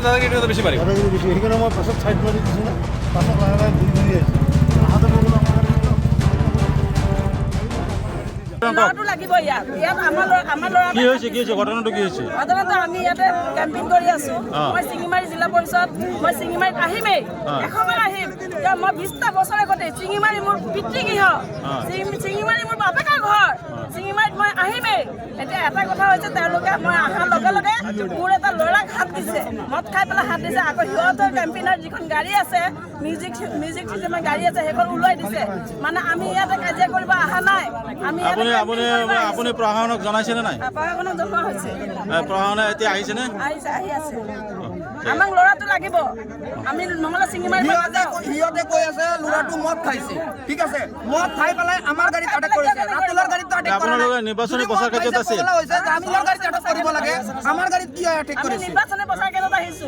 দাদা কি বেশি পাৰি বেশি সেইখানে মই পাছত ছাইড মাৰি দিছোঁ না পাছত লাহে লাহে ঘূৰি আহিছোঁ আহাতে ল'ৰাটো লাগিব ইয়াত আমাৰ ল'ৰা কি হৈছে ঘটনাটো কি হৈছে? সাধাৰণতে আমি ইয়াতে কেম্পিং কৰি আছো। মই চিঙিমাৰী জিলা পৰিষদ, মই চিঙিমাৰীত আহিমেই, এশবাৰ আহিম। মই 20টা বছৰ আগতে চিঙিমাৰী মোৰ পিতৃগৃহ, চিঙিমাৰী মোৰ বাপেকৰ ঘৰ, চিঙিমাৰীত মই আহিমেই। এতিয়া এটা কথা হৈছে, তেওঁলোকে মই অহাৰ লগে লগে মোৰ এটা ল'ৰাক হাত দিছে, মদ খাই পেলাই হাত দিছে। আকৌ সিহঁতৰ কেম্পিনৰ যিখন গাড়ী আছে, মিউজিক চিষ্টেমৰ গাড়ী আছে, সেইখন ওলাই দিছে। মানে আমি ইয়াতে কাজিয়া কৰিব অহা নাই। আমি আপুনি প্ৰশাসনক জনাইছেনে নাই? প্ৰশাসনক জনোৱা হৈছে। প্ৰশাসনে এতিয়া আহিছেনে? আহি আছে। আমাক ল'ৰাটো লাগিব, আমি নহ'লে চিঙিমাৰী সিহঁতে কৈ আছে ল'ৰাটো মদ খাইছে, ঠিক আছে, মদ খাই পেলাই আমাৰ গাড়ীত আটক কৰিছে, ৰাতুলৰ গাড়ীত আটক কৰা নাই। আপোনালোকে নিৰ্বাচনী প্ৰচাৰ কাৰ্যত আছে, হৈছে যে আমি গাড়ীত আটক কৰিব লাগে, আমাৰ গাড়ীত কি আটক আমি কৰিছে? নিৰ্বাচনী প্ৰচাৰ কেন্দ্ৰত আহিছো।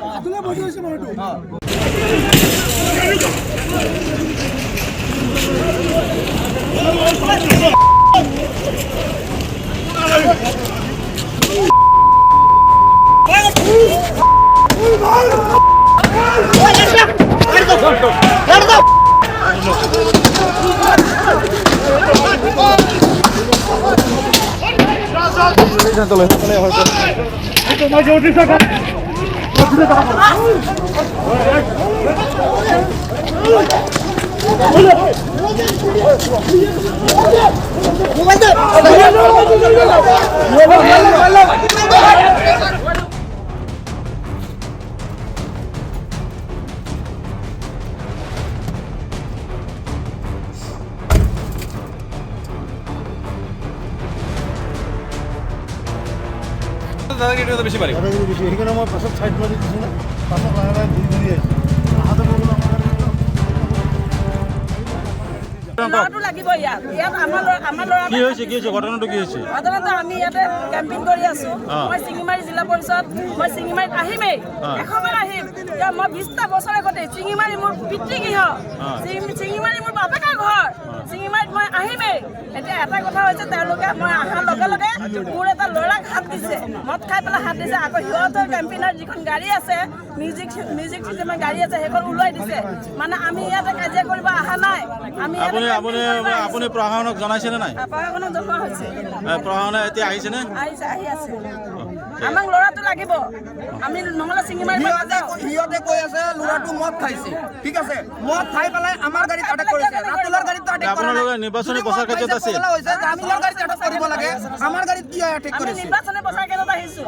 দাদা কি বেশি পাৰি বেশি সেইখানে মই পাছত ছাইড মাৰি দিছোঁ না পাছত লাহে লাহে ঘূৰি আহিছোঁ আহাতে ল'ৰাটো লাগিব ইয়াত আমাৰ ল'ৰা কি হৈছে ঘটনাটো কি হৈছে? সাধাৰণতে আমি ইয়াতে কেম্পিং কৰি আছো। মই চিঙিমাৰী জিলা পৰিষদ, মই চিঙিমাৰীত আহিমেই, এশবাৰ আহিম। মই 20টা বছৰ আগতে চিঙিমাৰী মোৰ পিতৃগৃহ, চিঙিমাৰী মোৰ বাপেকৰ ঘৰ, চিঙিমাৰীত মই আহিমেই। এতিয়া এটা কথা হৈছে, তেওঁলোকে মই অহাৰ লগে লগে মোৰ এটা ল'ৰাক হাত দিছে, মদ খাই পেলাই হাত দিছে। আকৌ সিহঁতৰ কেম্পিনৰ যিখন গাড়ী আছে, মিউজিক চিষ্টেমৰ গাড়ী আছে, সেইখন ওলাই দিছে। মানে আমি ইয়াতে কাজিয়া কৰিব অহা নাই। আমি আপুনি প্ৰশাসনক জনাইছেনে নাই? প্ৰশাসনক জনোৱা হৈছে। প্ৰশাসনে এতিয়া আহিছেনে? আহি আছে। আমাক ল'ৰাটো লাগিব, আমি নহ'লে চিঙিমাৰী সিহঁতে কৈ আছে ল'ৰাটো মদ খাইছে, ঠিক আছে, মদ খাই পেলাই আমাৰ গাড়ীত আটক কৰিছে, ৰাতুলৰ গাড়ীত আটক কৰা নাই। আপোনালোকে নিৰ্বাচনী প্ৰচাৰ কাৰ্যত আছে, হৈছে যে আমি গাড়ীত আটক কৰিব লাগে, আমাৰ গাড়ীত কি আটক আমি কৰিছে? নিৰ্বাচনী প্ৰচাৰ কেন্দ্ৰত আহিছো।